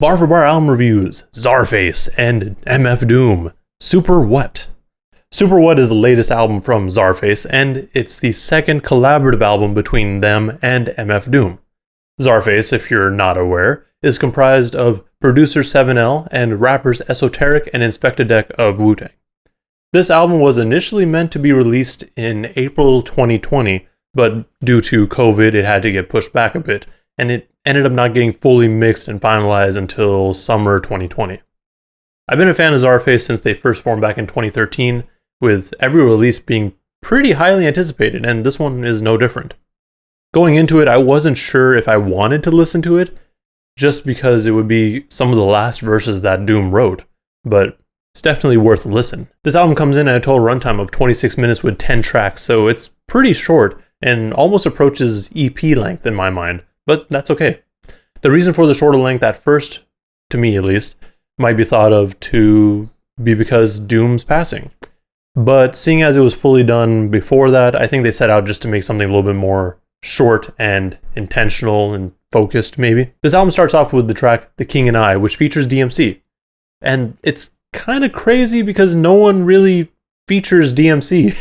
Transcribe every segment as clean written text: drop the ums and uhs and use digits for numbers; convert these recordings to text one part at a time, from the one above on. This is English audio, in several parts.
Bar for bar album reviews, Czarface and MF Doom. Super What? Super What is the latest album from Czarface, and it's the second collaborative album between them and MF Doom. Czarface, if you're not aware, is comprised of producer 7L and rappers Esoteric and Inspectah of Wu-Tang. This album was initially meant to be released in April 2020, but due to COVID, it had to get pushed back a bit, and it ended up not getting fully mixed and finalized until summer 2020. I've been a fan of Czarface since they first formed back in 2013, with every release being pretty highly anticipated, and this one is no different. Going into it, I wasn't sure if I wanted to listen to it, just because it would be some of the last verses that Doom wrote, but it's definitely worth a listen. This album comes in at a total runtime of 26 minutes with 10 tracks, so it's pretty short and almost approaches EP length in my mind, but that's okay. The reason for the shorter length at first, to me at least, might be thought of to be because Doom's passing. But seeing as it was fully done before that, I think they set out just to make something a little bit more short and intentional and focused, maybe. This album starts off with the track The King and I, which features DMC. And it's kind of crazy because no one really features DMC.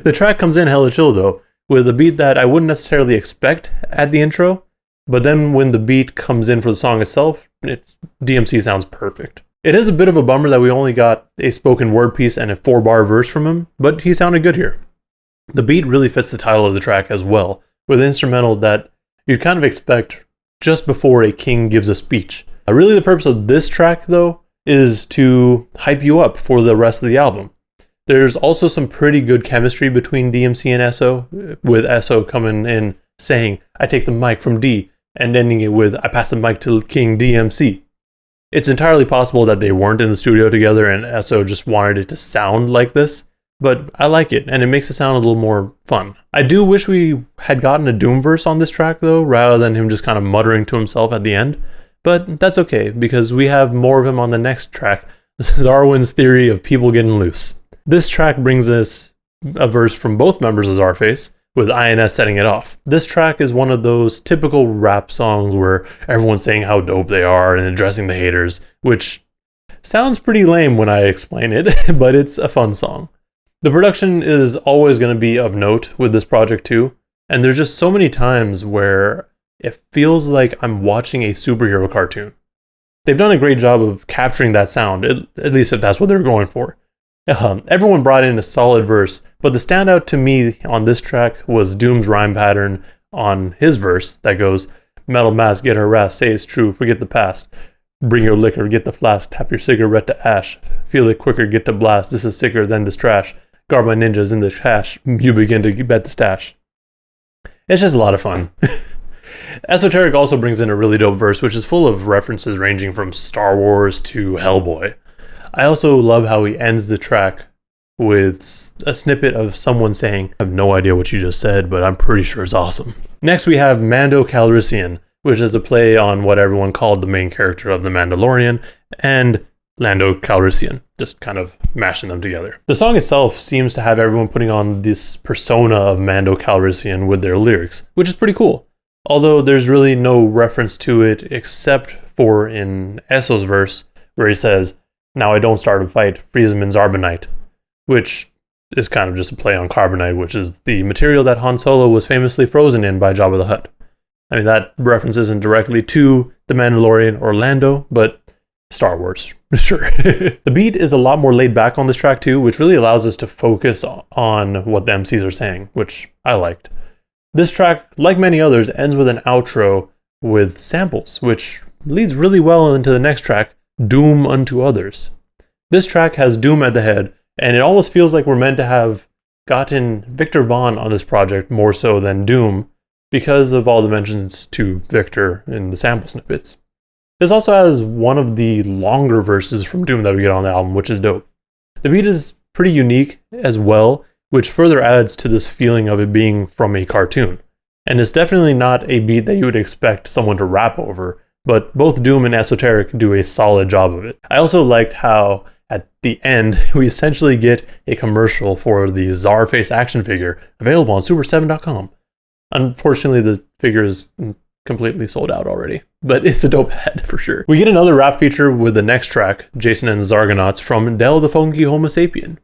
The track comes in hella chill though, with a beat that I wouldn't necessarily expect at the intro, but then when the beat comes in for the song itself, DMC sounds perfect. It is a bit of a bummer that we only got a spoken word piece and a 4-bar verse from him, but he sounded good here. The beat really fits the title of the track as well, with an instrumental that you'd kind of expect just before a king gives a speech. Really the purpose of this track though is to hype you up for the rest of the album. There's also some pretty good chemistry between DMC and Eso, with Eso coming in saying, "I take the mic from D," and ending it with, "I pass the mic to King DMC." It's entirely possible that they weren't in the studio together and Eso just wanted it to sound like this, but I like it, and it makes it sound a little more fun. I do wish we had gotten a Doom verse on this track though, rather than him just kind of muttering to himself at the end, but that's okay, because we have more of him on the next track. This is Arwen's theory of people getting loose. This track brings us a verse from both members of Czarface, with INS setting it off. This track is one of those typical rap songs where everyone's saying how dope they are and addressing the haters, which sounds pretty lame when I explain it, but it's a fun song. The production is always going to be of note with this project too, and there's just so many times where it feels like I'm watching a superhero cartoon. They've done a great job of capturing that sound, at least if that's what they're going for. Everyone brought in a solid verse, but the standout to me on this track was Doom's rhyme pattern on his verse that goes, "Metal mask, get harassed, say it's true, forget the past. Bring your liquor, get the flask, tap your cigarette to ash. Feel it quicker, get the blast, this is sicker than this trash. Guard my ninjas in the cash, you begin to bet the stash." It's just a lot of fun. Esoteric also brings in a really dope verse, which is full of references ranging from Star Wars to Hellboy. I also love how he ends the track with a snippet of someone saying, "I have no idea what you just said, but I'm pretty sure it's awesome." Next we have Mando Calrissian, which is a play on what everyone called the main character of The Mandalorian, and Lando Calrissian, just kind of mashing them together. The song itself seems to have everyone putting on this persona of Mando Calrissian with their lyrics, which is pretty cool. Although there's really no reference to it except for in Esso's verse, where he says, "Now I don't start a fight, freeze him in Zarbonite," which is kind of just a play on carbonite, which is the material that Han Solo was famously frozen in by Jabba the Hutt. I mean, that reference isn't directly to The Mandalorian or Lando, but Star Wars, sure. The beat is a lot more laid back on this track too, which really allows us to focus on what the MCs are saying, which I liked. This track, like many others, ends with an outro with samples, which leads really well into the next track, Doom Unto Others. This track has Doom at the head, and it almost feels like we're meant to have gotten Victor Vaughn on this project more so than Doom because of all the mentions to Victor in the sample snippets. This also has one of the longer verses from Doom that we get on the album, which is dope. The beat is pretty unique as well, which further adds to this feeling of it being from a cartoon. And it's definitely not a beat that you would expect someone to rap over, but both Doom and Esoteric do a solid job of it. I also liked how at the end we essentially get a commercial for the Czarface action figure available on super7.com. Unfortunately, the figure is completely sold out already. But it's a dope ad for sure. We get another rap feature with the next track, Jason and the Zargonauts, from Del the Funky Homo Sapien.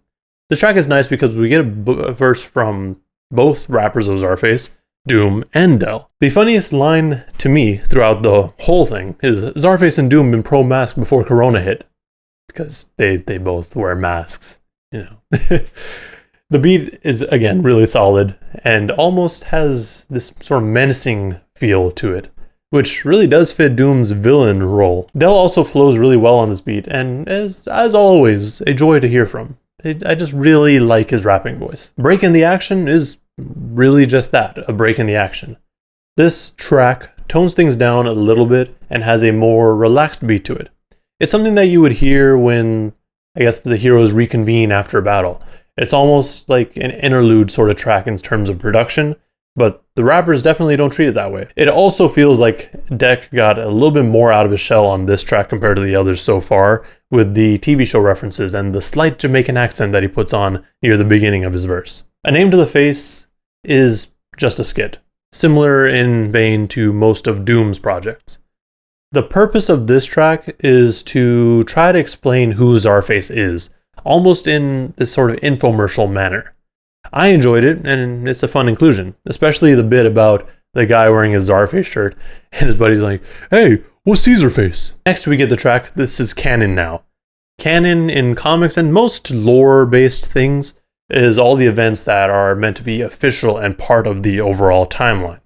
This track is nice because we get a verse from both rappers of Czarface, Doom, and Del. The funniest line to me throughout the whole thing is Czarface and Doom been pro-mask before Corona hit. Because they both wear masks, you know. The beat is, again, really solid and almost has this sort of menacing feel to it, which really does fit Doom's villain role. Del also flows really well on this beat and is, as always, a joy to hear from. I just really like his rapping voice. Break in the action is really just that, a break in the action. This track tones things down a little bit and has a more relaxed beat to it. It's something that you would hear when, I guess, the heroes reconvene after a battle. It's almost like an interlude sort of track in terms of production, but the rappers definitely don't treat it that way. It also feels like Deck got a little bit more out of his shell on this track compared to the others so far, with the TV show references and the slight Jamaican accent that he puts on near the beginning of his verse. A Name to the Face is just a skit, similar in vein to most of Doom's projects. The purpose of this track is to try to explain who Czarface is, almost in this sort of infomercial manner. I enjoyed it, and it's a fun inclusion, especially the bit about the guy wearing his Czarface shirt, and his buddy's like, "Hey, what's Caesar face?" Next we get the track, This Is Canon Now. Canon in comics and most lore-based things is all the events that are meant to be official and part of the overall timeline.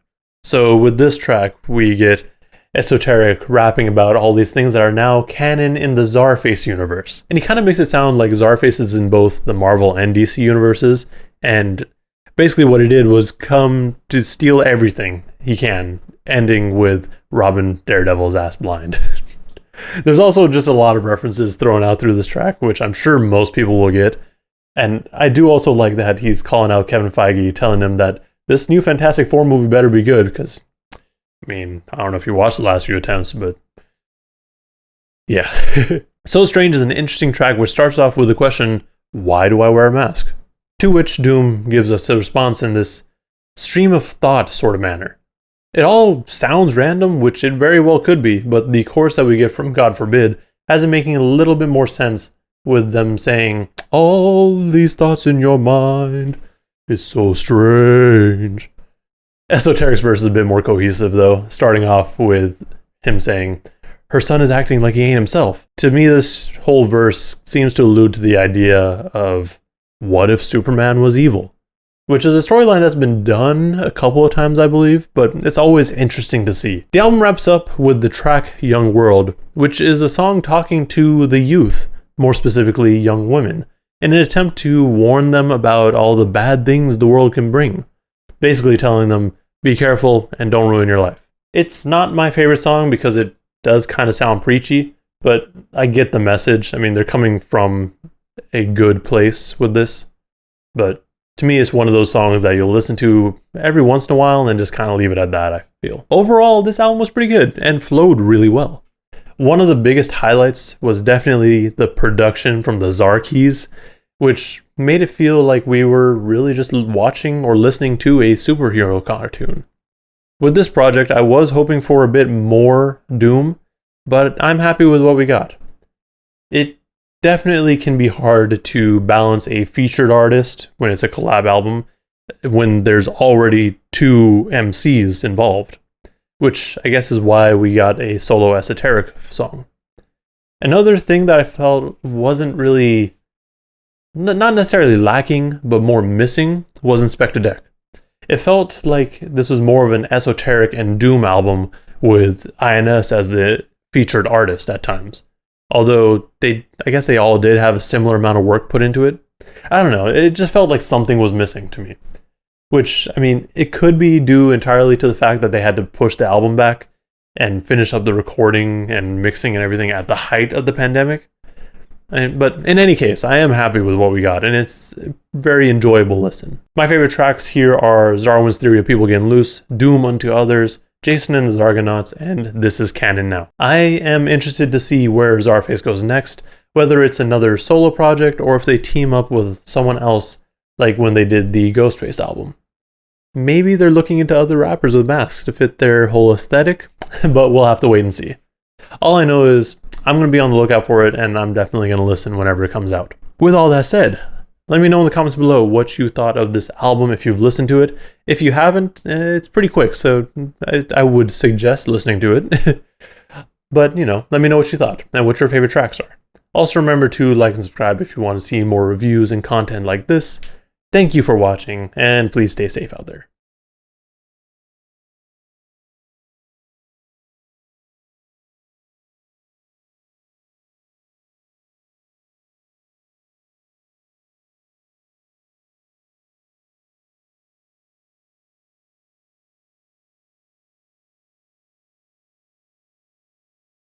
So with this track, we get Esoteric rapping about all these things that are now canon in the Czarface universe. And he kind of makes it sound like Czarface is in both the Marvel and DC universes, and basically what he did was come to steal everything he can, ending with robbing Daredevil's ass blind. There's also just a lot of references thrown out through this track, which I'm sure most people will get. And I do also like that he's calling out Kevin Feige, telling him that this new Fantastic Four movie better be good, because I mean, I don't know if you watched the last few attempts, but yeah. So Strange is an interesting track which starts off with the question, why do I wear a mask? To which Doom gives us a response in this stream of thought sort of manner. It all sounds random, which it very well could be, but the chorus that we get from God Forbid has it making a little bit more sense with them saying, all these thoughts in your mind is so strange. Esoteric's verse is a bit more cohesive though, starting off with him saying, her son is acting like he ain't himself. To me, this whole verse seems to allude to the idea of what if Superman was evil? Which is a storyline that's been done a couple of times, I believe, but it's always interesting to see. The album wraps up with the track Young World, which is a song talking to the youth, more specifically young women, in an attempt to warn them about all the bad things the world can bring. Basically telling them, be careful and don't ruin your life. It's not my favorite song because it does kind of sound preachy, but I get the message. I mean, they're coming from a good place with this, but to me, it's one of those songs that you'll listen to every once in a while and then just kind of leave it at that, I feel. Overall, this album was pretty good and flowed really well. One of the biggest highlights was definitely the production from the Czar keys, which made it feel like we were really just watching or listening to a superhero cartoon. With this project, I was hoping for a bit more Doom, but I'm happy with what we got. It definitely can be hard to balance a featured artist when it's a collab album, when there's already two MCs involved, which I guess is why we got a solo Esoteric song. Another thing that I felt wasn't really, not necessarily lacking, but more missing, was Inspectah. It felt like this was more of an Esoteric and Doom album with INS as the featured artist at times. Although I guess they all did have a similar amount of work put into it. I don't know, it just felt like something was missing to me. Which, I mean, it could be due entirely to the fact that they had to push the album back and finish up the recording and mixing and everything at the height of the pandemic. But in any case, I am happy with what we got, and it's a very enjoyable listen. My favorite tracks here are Zarwin's Theory of People Getting Loose, Doom Unto Others, Jason and the Zargonauts, and This Is Canon Now. I am interested to see where Czarface goes next, whether it's another solo project or if they team up with someone else like when they did the Ghostface album. maybe they're looking into other rappers with masks to fit their whole aesthetic, but we'll have to wait and see. All I know is I'm going to be on the lookout for it, and I'm definitely going to listen whenever it comes out. With all that said, let me know in the comments below what you thought of this album if you've listened to it. If you haven't, it's pretty quick, so I would suggest listening to it. But, let me know what you thought and what your favorite tracks are. Also remember to like and subscribe if you want to see more reviews and content like this. Thank you for watching, and please stay safe out there.